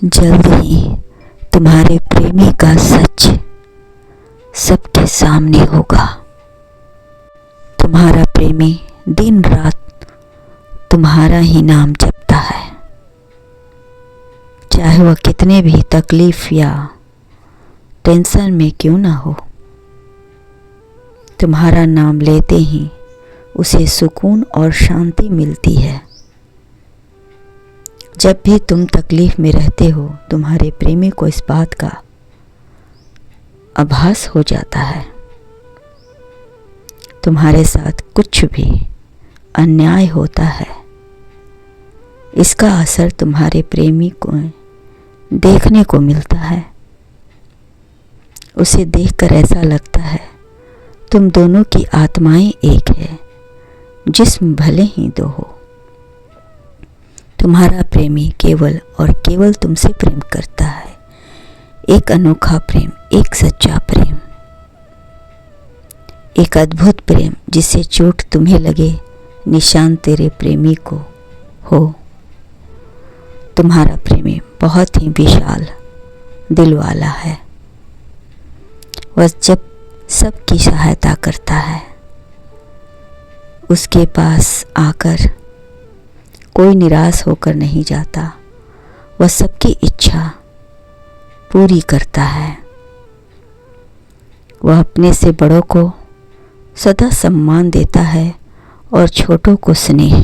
जल्द ही तुम्हारे प्रेमी का सच सबके सामने होगा। तुम्हारा प्रेमी दिन रात तुम्हारा ही नाम जपता है, चाहे वह कितने भी तकलीफ या टेंशन में क्यों ना हो। तुम्हारा नाम लेते ही उसे सुकून और शांति मिलती है। जब भी तुम तकलीफ में रहते हो, तुम्हारे प्रेमी को इस बात का आभास हो जाता है। तुम्हारे साथ कुछ भी अन्याय होता है, इसका असर तुम्हारे प्रेमी को देखने को मिलता है। उसे देखकर ऐसा लगता है तुम दोनों की आत्माएं एक है, जिस्म भले ही दो हो। तुम्हारा प्रेमी केवल और केवल तुमसे प्रेम करता है। एक अनोखा प्रेम, एक सच्चा प्रेम, एक अद्भुत प्रेम जिसे चोट तुम्हें लगे निशान तेरे प्रेमी को हो। तुम्हारा प्रेमी बहुत ही विशाल दिल वाला है। वह जब सबकी सहायता करता है, उसके पास आकर कोई निराश होकर नहीं जाता। वह सबकी इच्छा पूरी करता है। वह अपने से बड़ों को सदा सम्मान देता है और छोटों को स्नेह।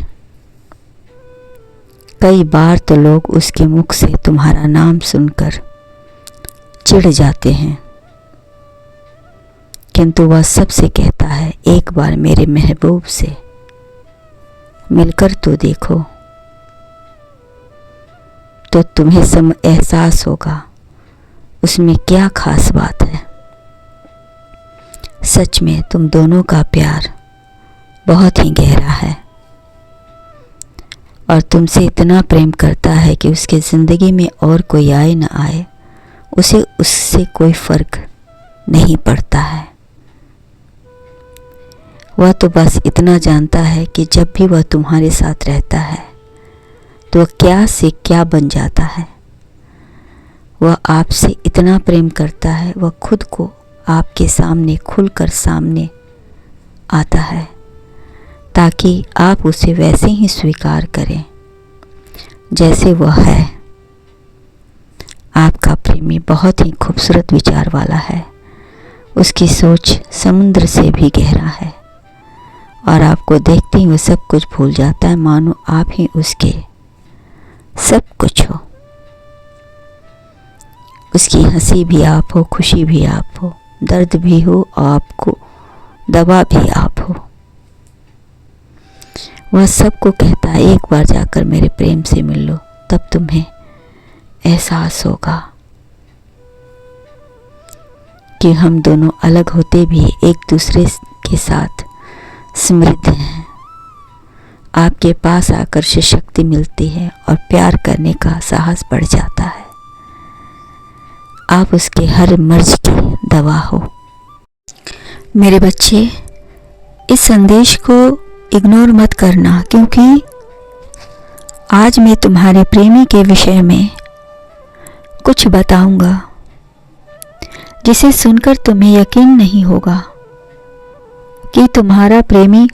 कई बार तो लोग उसके मुख से तुम्हारा नाम सुनकर चिढ़ जाते हैं, किंतु वह सबसे कहता है, एक बार मेरे महबूब से मिलकर तो देखो, तो तुम्हें एहसास होगा उसमें क्या खास बात है। सच में तुम दोनों का प्यार बहुत ही गहरा है और तुमसे इतना प्रेम करता है कि उसके ज़िंदगी में और कोई आए ना आए, उसे उससे कोई फ़र्क नहीं पड़ता है। वह तो बस इतना जानता है कि जब भी वह तुम्हारे साथ रहता है तो वह क्या से क्या बन जाता है। वह आपसे इतना प्रेम करता है, वह खुद को आपके सामने खुलकर सामने आता है ताकि आप उसे वैसे ही स्वीकार करें जैसे वह है। आपका प्रेमी बहुत ही खूबसूरत विचार वाला है। उसकी सोच समुद्र से भी गहरा है और आपको देखते ही वो सब कुछ भूल जाता है, मानो आप ही उसके सब कुछ हो। उसकी हंसी भी आप हो, खुशी भी आप हो, दर्द भी हो और आपको दवा भी आप हो। वह सबको कहता है, एक बार जाकर मेरे प्रेम से मिल लो, तब तुम्हें एहसास होगा कि हम दोनों अलग होते भी एक दूसरे के साथ समृद्ध हैं। आपके पास आकर से शक्ति मिलती है और प्यार करने का साहस बढ़ जाता है। आप उसके हर मर्ज की दवा हो। मेरे बच्चे, इस संदेश को इग्नोर मत करना, क्योंकि आज मैं तुम्हारे प्रेमी के विषय में कुछ बताऊंगा जिसे सुनकर तुम्हें यकीन नहीं होगा कि तुम्हारा प्रेमी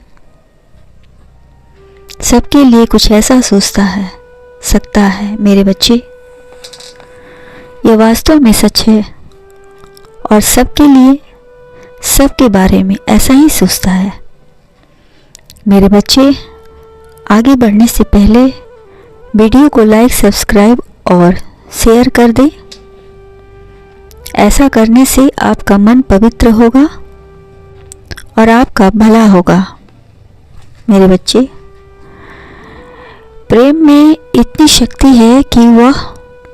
सबके लिए कुछ ऐसा सोचता है सकता है। मेरे बच्चे, यह वास्तव में सच है और सबके लिए, सबके बारे में ऐसा ही सोचता है। मेरे बच्चे, आगे बढ़ने से पहले वीडियो को लाइक, सब्सक्राइब और शेयर कर दें। ऐसा करने से आपका मन पवित्र होगा और आपका भला होगा। मेरे बच्चे, प्रेम में इतनी शक्ति है कि वह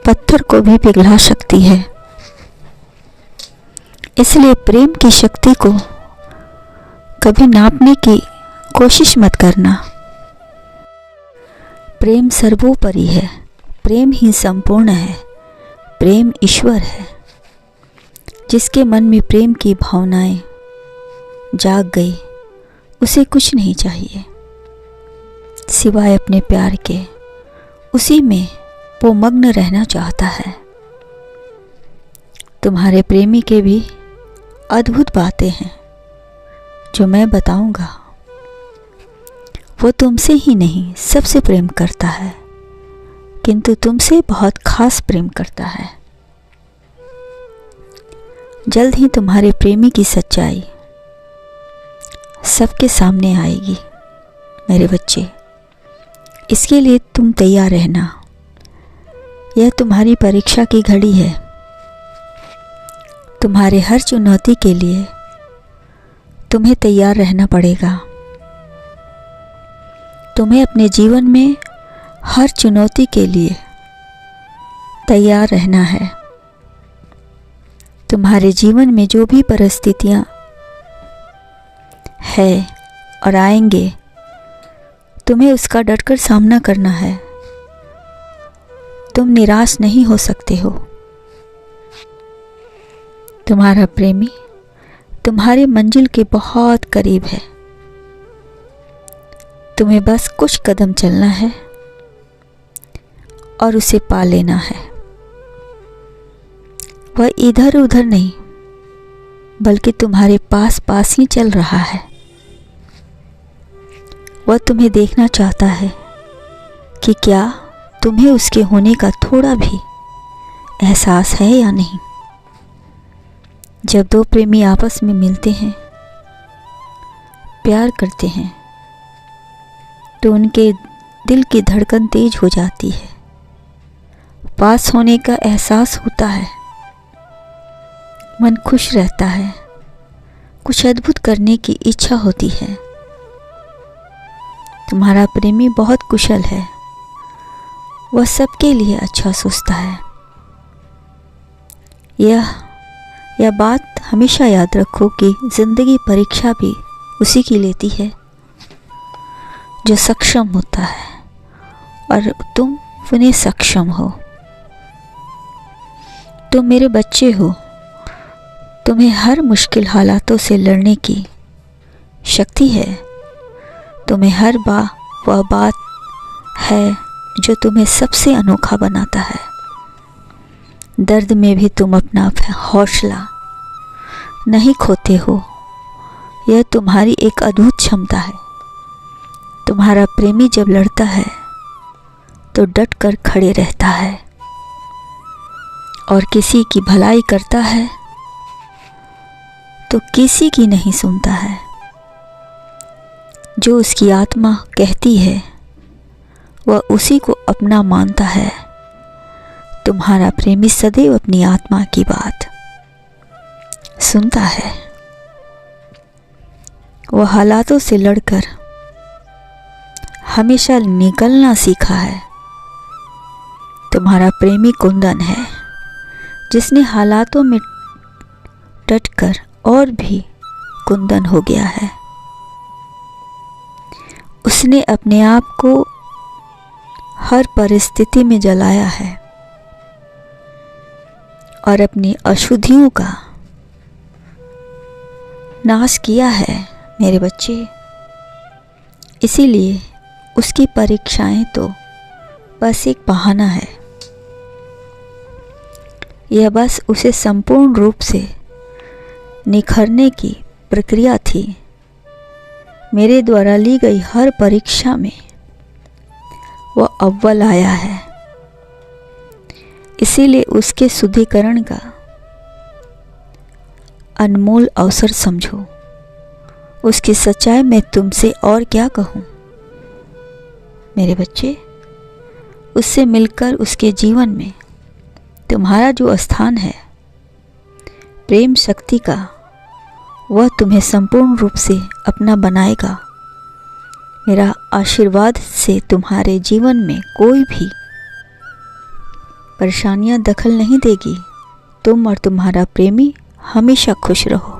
पत्थर को भी पिघला सकती है। इसलिए प्रेम की शक्ति को कभी नापने की कोशिश मत करना। प्रेम सर्वोपरि है, प्रेम ही संपूर्ण है, प्रेम ईश्वर है। जिसके मन में प्रेम की भावनाएं जाग गई, उसे कुछ नहीं चाहिए सिवाय अपने प्यार के। उसी में वो मग्न रहना चाहता है। तुम्हारे प्रेमी के भी अद्भुत बातें हैं जो मैं बताऊंगा। वो तुमसे ही नहीं सबसे प्रेम करता है, किंतु तुमसे बहुत खास प्रेम करता है। जल्द ही तुम्हारे प्रेमी की सच्चाई सबके सामने आएगी मेरे बच्चे। इसके लिए तुम तैयार रहना। यह तुम्हारी परीक्षा की घड़ी है। तुम्हारे हर चुनौती के लिए तुम्हें तैयार रहना पड़ेगा। तुम्हें अपने जीवन में हर चुनौती के लिए तैयार रहना है। तुम्हारे जीवन में जो भी परिस्थितियां है और आएंगे, तुम्हें उसका डटकर सामना करना है। तुम निराश नहीं हो सकते हो। तुम्हारा प्रेमी तुम्हारी मंजिल के बहुत करीब है। तुम्हें बस कुछ कदम चलना है और उसे पा लेना है। वह इधर उधर नहीं, बल्कि तुम्हारे पास पास ही चल रहा है। वह तुम्हें देखना चाहता है कि क्या तुम्हें उसके होने का थोड़ा भी एहसास है या नहीं। जब दो प्रेमी आपस में मिलते हैं, प्यार करते हैं, तो उनके दिल की धड़कन तेज हो जाती है। पास होने का एहसास होता है। मन खुश रहता है। कुछ अद्भुत करने की इच्छा होती है। तुम्हारा प्रेमी बहुत कुशल है। वह सबके लिए अच्छा सोचता है। यह बात हमेशा याद रखो कि जिंदगी परीक्षा भी उसी की लेती है जो सक्षम होता है, और तुम उन्हें सक्षम हो। तुम मेरे बच्चे हो। तुम्हें हर मुश्किल हालातों से लड़ने की शक्ति है। तुम्हें हर वह बात है जो तुम्हें सबसे अनोखा बनाता है। दर्द में भी तुम अपना हौसला नहीं खोते हो। यह तुम्हारी एक अद्भुत क्षमता है। तुम्हारा प्रेमी जब लड़ता है तो डट कर खड़े रहता है, और किसी की भलाई करता है तो किसी की नहीं सुनता है। जो उसकी आत्मा कहती है वह उसी को अपना मानता है। तुम्हारा प्रेमी सदैव अपनी आत्मा की बात सुनता है। वह हालातों से लड़कर हमेशा निकलना सीखा है। तुम्हारा प्रेमी कुंदन है, जिसने हालातों में डटकर और भी कुंदन हो गया है। उसने अपने आप को हर परिस्थिति में जलाया है और अपनी अशुद्धियों का नाश किया है मेरे बच्चे। इसीलिए उसकी परीक्षाएं तो बस एक बहाना है। यह बस उसे संपूर्ण रूप से निखरने की प्रक्रिया थी। मेरे द्वारा ली गई हर परीक्षा में वह अव्वल आया है। इसीलिए उसके शुद्धिकरण का अनमोल अवसर समझो। उसकी सच्चाई मैं तुमसे और क्या कहूँ मेरे बच्चे। उससे मिलकर उसके जीवन में तुम्हारा जो स्थान है प्रेम शक्ति का, वह तुम्हें संपूर्ण रूप से अपना बनाएगा। मेरा आशीर्वाद से तुम्हारे जीवन में कोई भी परेशानियां दखल नहीं देगी। तुम और तुम्हारा प्रेमी हमेशा खुश रहो।